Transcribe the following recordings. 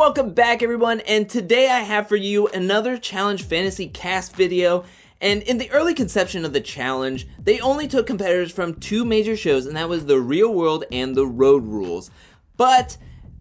welcome back everyone, and today I have for you another Challenge Fantasy cast video. And in the early conception of the challenge, they only took competitors from two major shows, and that was the Real World and the Road Rules. But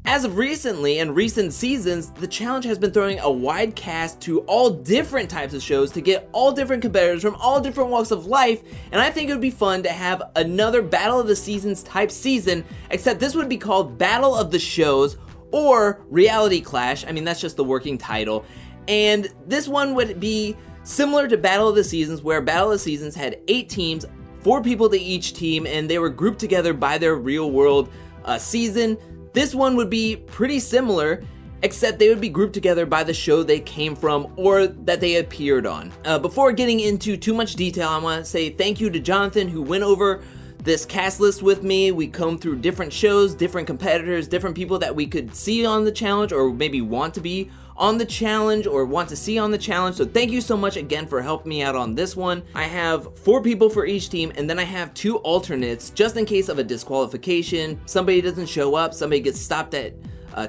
as of recently and recent seasons, the challenge has been throwing a wide cast to all different types of shows to get all different competitors from all different walks of life, and I think it would be fun to have another Battle of the Seasons type season, except this would be called Battle of the Shows or Reality Clash. I mean, that's just the working title. And this one would be similar to Battle of the Seasons, where Battle of the Seasons had 8 teams, 4 people to each team, and they were grouped together by their real world season. This one would be pretty similar, except they would be grouped together by the show they came from or that they appeared on. Before getting into too much detail, I want to say thank you to Jonathan, who went over this cast list with me. We combed through different shows, different competitors, different people that we could see on the challenge or maybe want to be on the challenge or want to see on the challenge. So thank you so much again for helping me out on this one. I have 4 people for each team, and then I have 2 alternates just in case of a disqualification. Somebody doesn't show up, somebody gets stopped at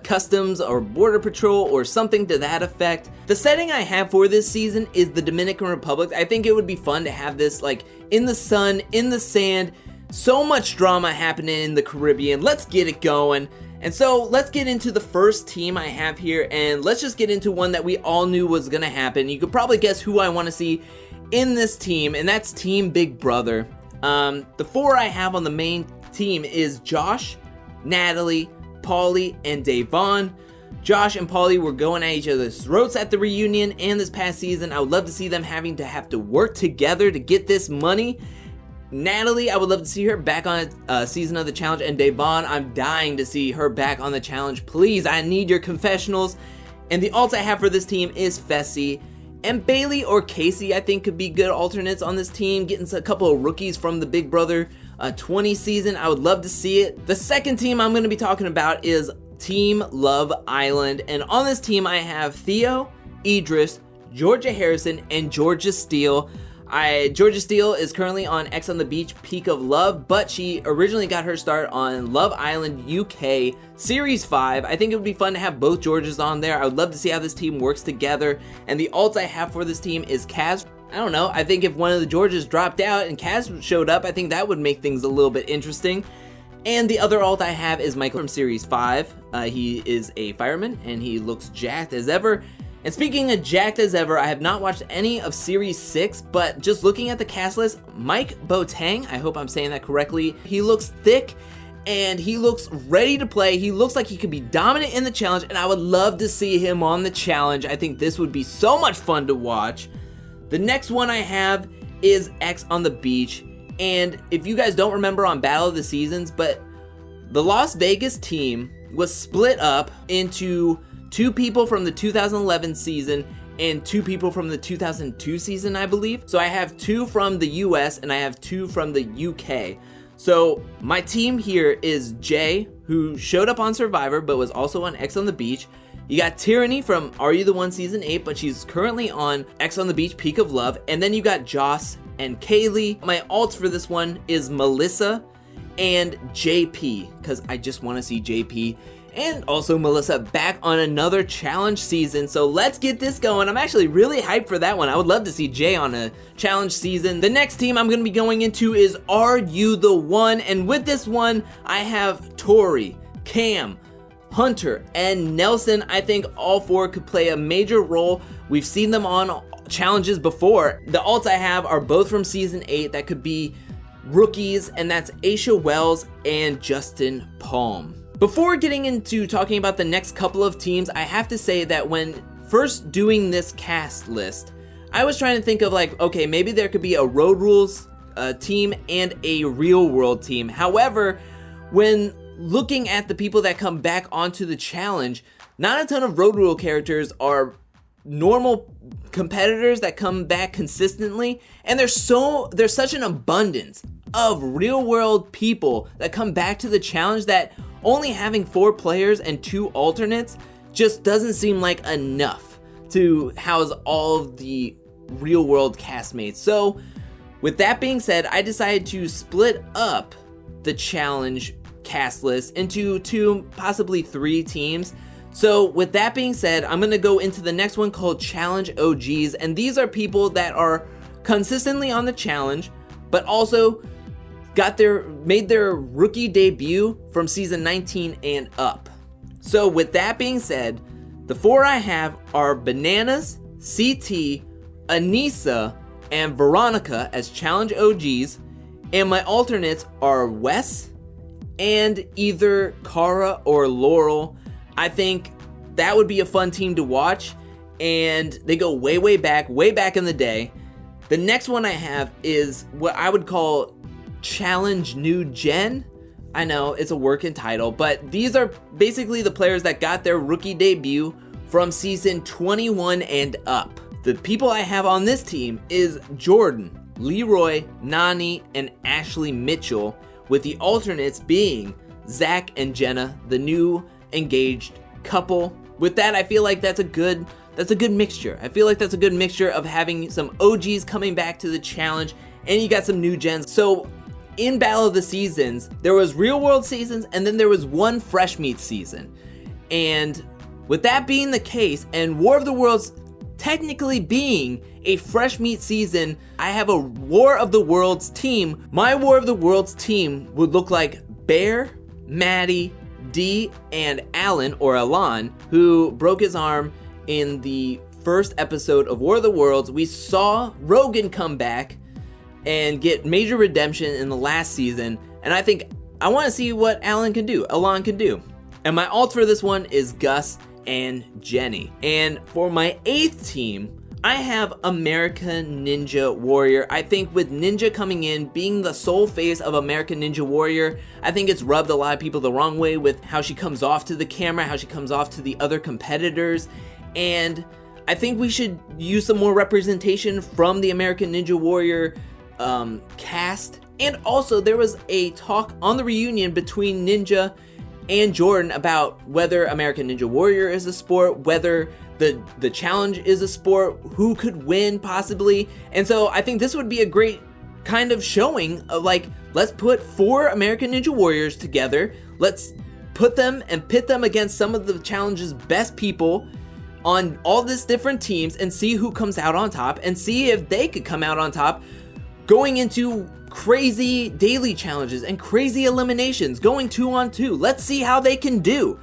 customs or border patrol or something to that effect. The setting I have for this season is the Dominican Republic. I think it would be fun to have this like in the sun, in the sand. So much drama happening in the Caribbean. Let's get it going. And so let's get into the first team I have here, and let's just get into one that we all knew was gonna happen. You could probably guess who I want to see in this team, and that's Team Big Brother. The 4 I have on the main team is Josh, Natalie, Paulie, and Davon. Josh and Paulie were going at each other's throats at the reunion and this past season. I would love to see them having to have to work together to get this money. Natalie, I would love to see her back on a season of the challenge, and Davon, I'm dying to see her back on the challenge. Please, I need your confessionals. And the alt I have for this team is Fessy. And Bailey or Casey, I think, could be good alternates on this team, getting a couple of rookies from the Big Brother 20 season. I would love to see it. The second team I'm going to be talking about is Team Love Island. And on this team, I have Theo, Idris, Georgia Harrison, and Georgia Steele. Georgia Steele is currently on X on the Beach Peak of Love, but she originally got her start on Love Island UK Series 5. I think it would be fun to have both Georgias on there. I would love to see how this team works together. And the alt I have for this team is Kaz. I don't know, I think if one of the Georgias dropped out and Kaz showed up, I think that would make things a little bit interesting. And the other alt I have is Michael from Series 5. He is a fireman, and he looks jacked as ever. And speaking of jacked as ever, I have not watched any of Series 6, but just looking at the cast list, Mike Boateng, I hope I'm saying that correctly, he looks thick and he looks ready to play. He looks like he could be dominant in the challenge, and I would love to see him on the challenge. I think this would be so much fun to watch. The next one I have is X on the Beach, and if you guys don't remember on Battle of the Seasons, but the Las Vegas team was split up into 2 people from the 2011 season and 2 people from the 2002 season, I believe. So I have 2 from the US and I have 2 from the UK. So my team here is Jay, who showed up on Survivor but was also on X on the Beach. You got Tyranny from Are You the One Season 8, but she's currently on X on the Beach Peak of Love. And then you got Joss and Kaylee. My alts for this one is Melissa and JP, because I just want to see JP and also Melissa back on another challenge season. So let's get this going. I'm actually really hyped for that one. I would love to see Jay on a challenge season. The next team I'm going to be going into is Are You the One? And with this one, I have Tori, Cam, Hunter, and Nelson. I think all 4 could play a major role. We've seen them on challenges before. The alts I have are both from season 8 that could be rookies, and that's Aisha Wells and Justin Palm. Before getting into talking about the next couple of teams, I have to say that when first doing this cast list, I was trying to think of like, okay, maybe there could be a Road Rules team and a Real World team. However, when looking at the people that come back onto the challenge, not a ton of Road Rule characters are normal competitors that come back consistently, and there's such an abundance of real world people that come back to the challenge that only having 4 players and 2 alternates just doesn't seem like enough to house all of the real world castmates. So with that being said, I decided to split up the challenge cast list into 2, possibly 3 teams. So with that being said, I'm gonna go into the next one called Challenge OGs, and these are people that are consistently on the challenge, but also made their rookie debut from season 19 and up. So with that being said, the 4 I have are Bananas, CT, Anissa, and Veronica as challenge OGs, and my alternates are Wes and either Kara or Laurel. I think that would be a fun team to watch, and they go way back in the day. The next one I have is what I would call Challenge New Gen. I know it's a working title, but these are basically the players that got their rookie debut from season 21 and up. The people I have on this team is Jordan, Leroy, Nani, and Ashley Mitchell, with the alternates being Zach and Jenna, the new engaged couple. With that, I feel like that's a good mixture. I feel like that's a good mixture of having some OGs coming back to the challenge, and you got some new gens. So in Battle of the Seasons, there was real world seasons, and then there was one fresh meat season. And with that being the case, and War of the Worlds technically being a fresh meat season, I have a War of the Worlds team. My War of the Worlds team would look like Bear, Maddie, Dee, and Alan, or Alan, who broke his arm in the first episode of War of the Worlds. We saw Rogan come back and get major redemption in the last season, and I want to see what Alan can do. And my alt for this one is Gus and Jenny. And for my 8th team, I have American Ninja Warrior. I think with Ninja coming in, being the sole face of American Ninja Warrior, I think it's rubbed a lot of people the wrong way with how she comes off to the camera, how she comes off to the other competitors, and I think we should use some more representation from the American Ninja Warrior cast. And also, there was a talk on the reunion between Ninja and Jordan about whether American Ninja Warrior is a sport, whether the challenge is a sport, who could win possibly. And so I think this would be a great kind of showing of, like, let's put 4 American Ninja Warriors together, let's put them and pit them against some of the challenge's best people on all these different teams, and see who comes out on top, and see if they could come out on top going into crazy daily challenges and crazy eliminations, going 2-on-2. Let's see how they can do.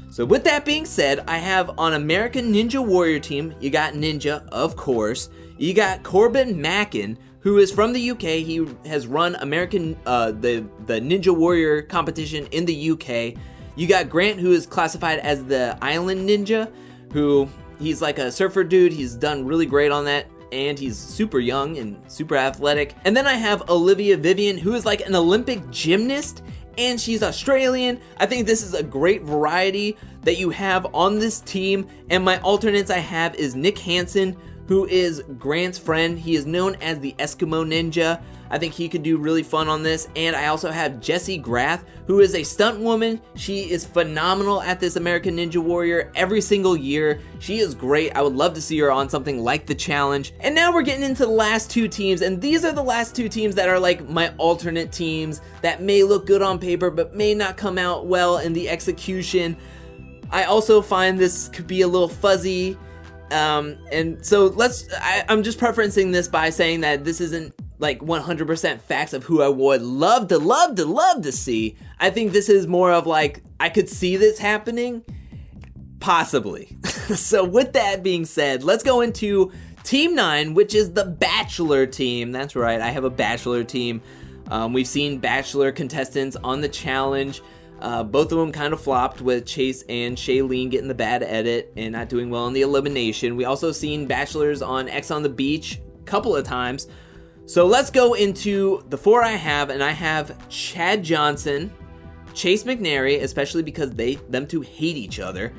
So with that being said, I have on American Ninja Warrior team, you got Ninja, of course. You got Corbin Mackin, who is from the UK. He has run American the Ninja Warrior competition in the UK. You got Grant, who is classified as the Island Ninja, who he's like a surfer dude. He's done really great on that, and he's super young and super athletic. And then I have Olivia Vivian, who is like an Olympic gymnast, and she's Australian. I think this is a great variety that you have on this team. And my alternates I have is Nick Hansen, who is Grant's friend. He is known as the Eskimo Ninja. I think he could do really fun on this. And I also have Jessie Grath, who is a stunt woman. She is phenomenal at this American Ninja Warrior every single year. She is great. I would love to see her on something like the challenge. And now we're getting into the last 2 teams, and these are the last 2 teams that are like my alternate teams that may look good on paper but may not come out well in the execution. I also find this could be a little fuzzy. And so I'm just preferencing this by saying that this isn't like 100% facts of who I would love to see. I think this is more of like, I could see this happening, possibly. So with that being said, let's go into Team 9, which is the Bachelor team. That's right, I have a Bachelor team. We've seen Bachelor contestants on the challenge. Both of them kind of flopped, with Chase and Shailene getting the bad edit and not doing well in the elimination. We also seen Bachelors on X on the Beach a couple of times. So let's go into the 4 I have, and I have Chad Johnson, Chase McNary, especially because them two hate each other.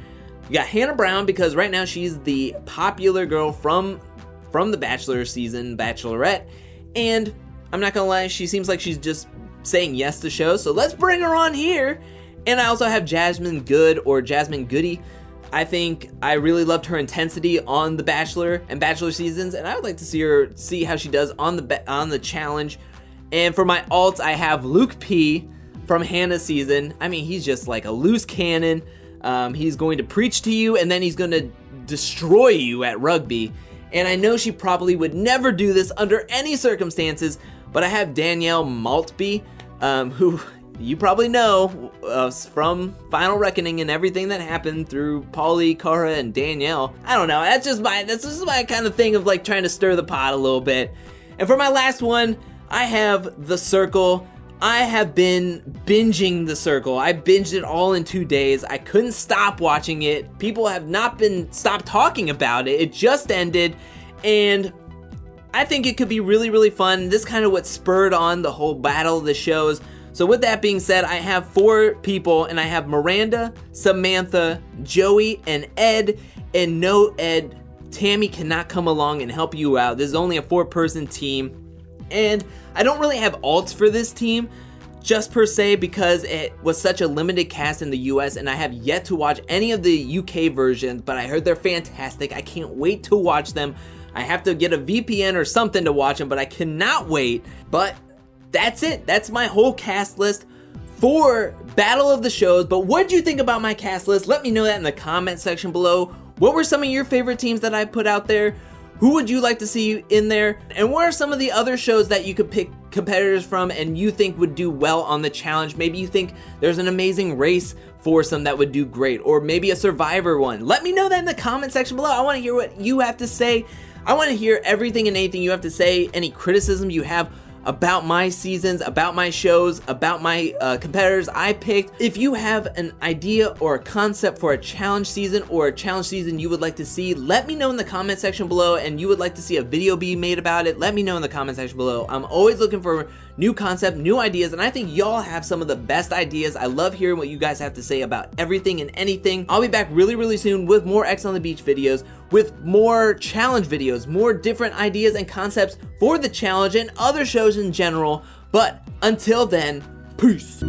You got Hannah Brown, because right now she's the popular girl from the Bachelor season, Bachelorette, and I'm not gonna lie, she seems like she's just saying yes to shows, so let's bring her on here. And I also have Jasmine Good, or Jasmine Goody. I think I really loved her intensity on The Bachelor and Bachelor seasons, and I would like to see how she does on the challenge. And for my alts, I have Luke P from Hannah's season. I mean, he's just like a loose cannon. He's going to preach to you, and then he's going to destroy you at rugby. And I know she probably would never do this under any circumstances, but I have Danielle Maltby, who you probably know from Final Reckoning and everything that happened through Paulie, Cara, and Danielle. I don't know, that's just my kind of thing of like trying to stir the pot a little bit. And for my last one, I have The Circle. I have been binging The Circle. I binged it all in 2 days. I couldn't stop watching it. People have not stopped talking about it. It just ended, and I think it could be really, really fun. This kind of what spurred on the whole battle of the shows. So with that being said, I have 4 people, and I have Miranda, Samantha, Joey, and Ed. And no, Ed, Tammy cannot come along and help you out. This is only a 4-person team. And I don't really have alts for this team, just per se, because it was such a limited cast in the US, and I have yet to watch any of the UK versions, but I heard they're fantastic. I can't wait to watch them. I have to get a VPN or something to watch them, but I cannot wait. But that's it. That's my whole cast list for Battle of the Shows. But what did you think about my cast list? Let me know that in the comment section below. What were some of your favorite teams that I put out there? Who would you like to see in there? And what are some of the other shows that you could pick competitors from and you think would do well on the challenge? Maybe you think there's an amazing race foursome that would do great, or maybe a Survivor one. Let me know that in the comment section below. I want to hear what you have to say. I want to hear everything and anything you have to say, any criticism you have about my seasons, about my shows, about my competitors I picked. If you have an idea or a concept for a challenge season or a challenge season you would like to see, let me know in the comment section below, and you would like to see a video be made about it, let me know in the comment section below. I'm always looking for new concept, new ideas, and I think y'all have some of the best ideas. I love hearing what you guys have to say about everything and anything. I'll be back really, really soon with more X on the Beach videos, with more challenge videos, more different ideas and concepts for the challenge and other shows in general. But until then, peace.